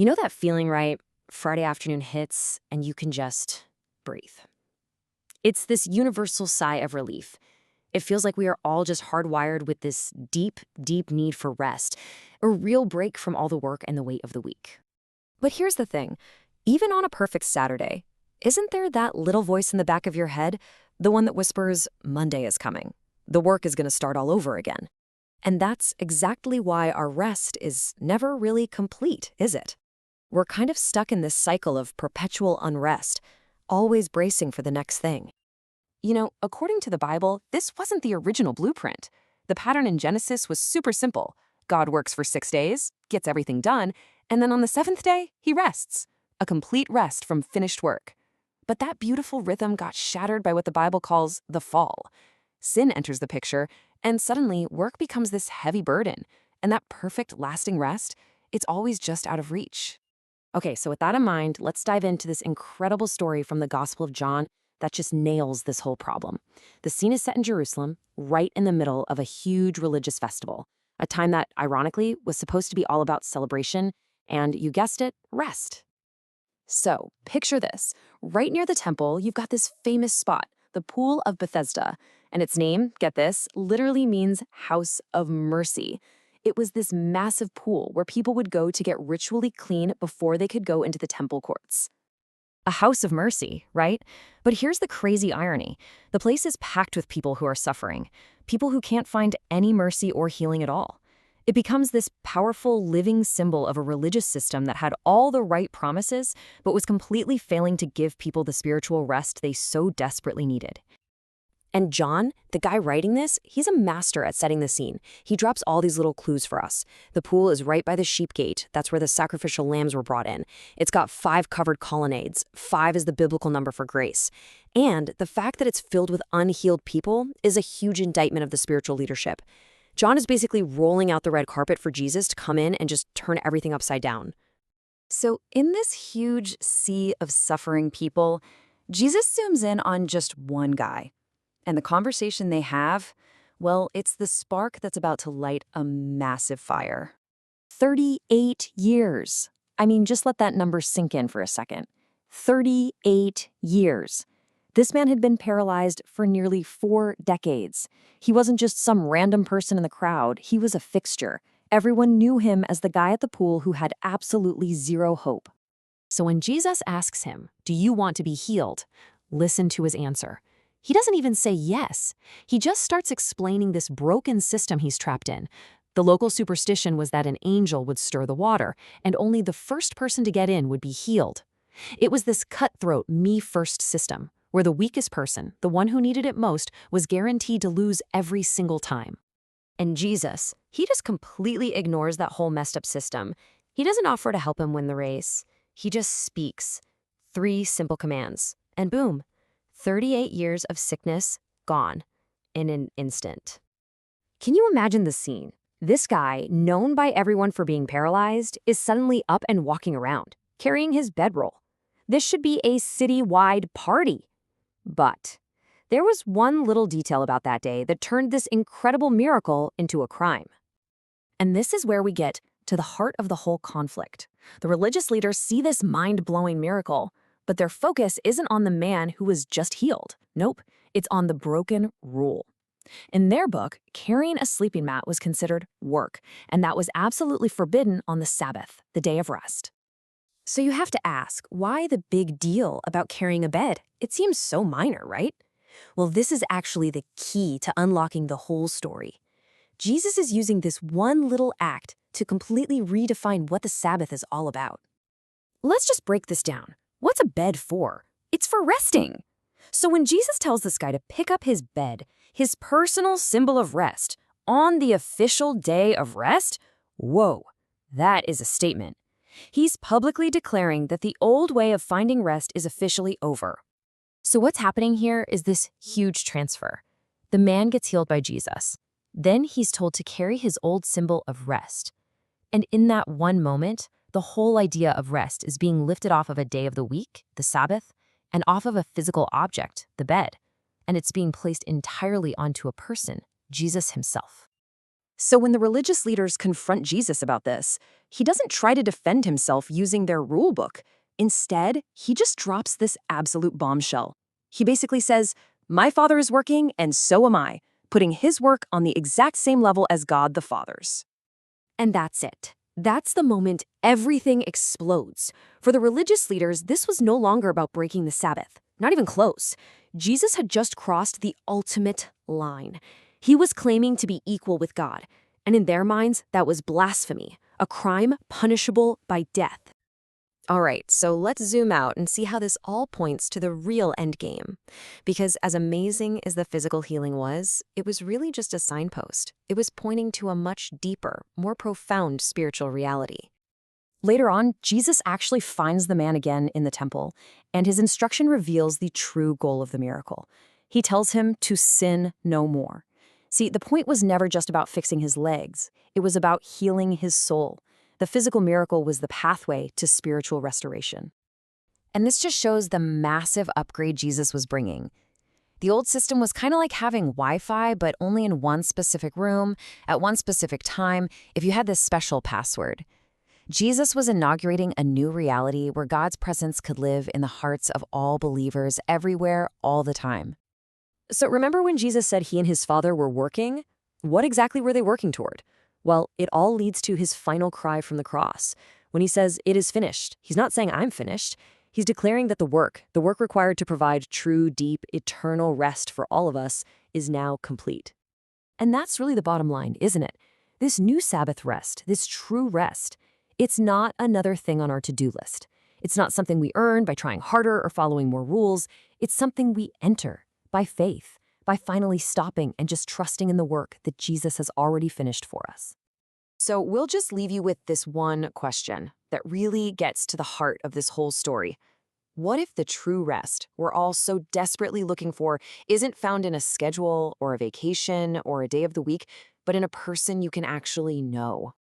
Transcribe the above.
You know that feeling, right? Friday afternoon hits and you can just breathe. It's this universal sigh of relief. It feels like we are all just hardwired with this deep, deep need for rest, a real break from all the work and the weight of the week. But here's the thing. Even on a perfect Saturday, isn't there that little voice in the back of your head, the one that whispers, Monday is coming. The work is going to start all over again. And that's exactly why our rest is never really complete, is it? We're kind of stuck in this cycle of perpetual unrest, always bracing for the next thing. You know, according to the Bible, this wasn't the original blueprint. The pattern in Genesis was super simple. God works for 6 days, gets everything done, and then on the seventh day, he rests. A complete rest from finished work. But that beautiful rhythm got shattered by what the Bible calls the fall. Sin enters the picture, and suddenly work becomes this heavy burden. And that perfect, lasting rest, it's always just out of reach. Okay, so with that in mind, let's dive into this incredible story from the Gospel of John that just nails this whole problem. The scene is set in Jerusalem, right in the middle of a huge religious festival, a time that, ironically, was supposed to be all about celebration and, you guessed it, rest. So, picture this. Right near the temple, you've got this famous spot, the Pool of Bethesda, and its name, get this, literally means house of mercy. It was this massive pool where people would go to get ritually clean before they could go into the temple courts. A house of mercy, right? But here's the crazy irony. The place is packed with people who are suffering, people who can't find any mercy or healing at all. It becomes this powerful living symbol of a religious system that had all the right promises, but was completely failing to give people the spiritual rest they so desperately needed. And John, the guy writing this, he's a master at setting the scene. He drops all these little clues for us. The pool is right by the sheep gate. That's where the sacrificial lambs were brought in. It's got 5 covered colonnades. 5 is the biblical number for grace. And the fact that it's filled with unhealed people is a huge indictment of the spiritual leadership. John is basically rolling out the red carpet for Jesus to come in and just turn everything upside down. So in this huge sea of suffering people, Jesus zooms in on just one guy. And the conversation they have, well, it's the spark that's about to light a massive fire. 38 years. I mean, just let that number sink in for a second. 38 years. This man had been paralyzed for nearly 4 decades. He wasn't just some random person in the crowd, he was a fixture. Everyone knew him as the guy at the pool who had absolutely zero hope. So when Jesus asks him, "Do you want to be healed?" listen to his answer. He doesn't even say yes. He just starts explaining this broken system he's trapped in. The local superstition was that an angel would stir the water, and only the first person to get in would be healed. It was this cutthroat me-first system, where the weakest person, the one who needed it most, was guaranteed to lose every single time. And Jesus, he just completely ignores that whole messed up system. He doesn't offer to help him win the race. He just speaks. 3 simple commands, and boom. 38 years of sickness, gone, in an instant. Can you imagine the scene? This guy, known by everyone for being paralyzed, is suddenly up and walking around, carrying his bedroll. This should be a city-wide party. But there was one little detail about that day that turned this incredible miracle into a crime. And this is where we get to the heart of the whole conflict. The religious leaders see this mind-blowing miracle, but their focus isn't on the man who was just healed. Nope, it's on the broken rule. In their book, carrying a sleeping mat was considered work, and that was absolutely forbidden on the Sabbath, the day of rest. So you have to ask, why the big deal about carrying a bed? It seems so minor, right? Well, this is actually the key to unlocking the whole story. Jesus is using this one little act to completely redefine what the Sabbath is all about. Let's just break this down. What's a bed for? It's for resting. So when Jesus tells this guy to pick up his bed, his personal symbol of rest, on the official day of rest, whoa, that is a statement. He's publicly declaring that the old way of finding rest is officially over. So what's happening here is this huge transfer. The man gets healed by Jesus. Then he's told to carry his old symbol of rest. And in that one moment, the whole idea of rest is being lifted off of a day of the week, the Sabbath, and off of a physical object, the bed. And it's being placed entirely onto a person, Jesus himself. So when the religious leaders confront Jesus about this, he doesn't try to defend himself using their rule book. Instead, he just drops this absolute bombshell. He basically says, "My Father is working, and so am I," putting his work on the exact same level as God the Father's. And that's it. That's the moment everything explodes. For the religious leaders, this was no longer about breaking the Sabbath. Not even close. Jesus had just crossed the ultimate line. He was claiming to be equal with God. And in their minds, that was blasphemy, a crime punishable by death. All right, so let's zoom out and see how this all points to the real endgame. Because as amazing as the physical healing was, it was really just a signpost. It was pointing to a much deeper, more profound spiritual reality. Later on, Jesus actually finds the man again in the temple, and his instruction reveals the true goal of the miracle. He tells him to sin no more. See, the point was never just about fixing his legs. It was about healing his soul. The physical miracle was the pathway to spiritual restoration. And this just shows the massive upgrade Jesus was bringing. The old system was kind of like having Wi-Fi, but only in one specific room, at one specific time, if you had this special password. Jesus was inaugurating a new reality where God's presence could live in the hearts of all believers everywhere, all the time. So remember when Jesus said he and his Father were working? What exactly were they working toward? Well, it all leads to his final cry from the cross. When he says, "It is finished," he's not saying "I'm finished." He's declaring that the work required to provide true, deep, eternal rest for all of us, is now complete. And that's really the bottom line, isn't it? This new Sabbath rest, this true rest, it's not another thing on our to-do list. It's not something we earn by trying harder or following more rules. It's something we enter by faith, by finally stopping and just trusting in the work that Jesus has already finished for us. So we'll just leave you with this one question that really gets to the heart of this whole story. What if the true rest we're all so desperately looking for isn't found in a schedule or a vacation or a day of the week, but in a person you can actually know?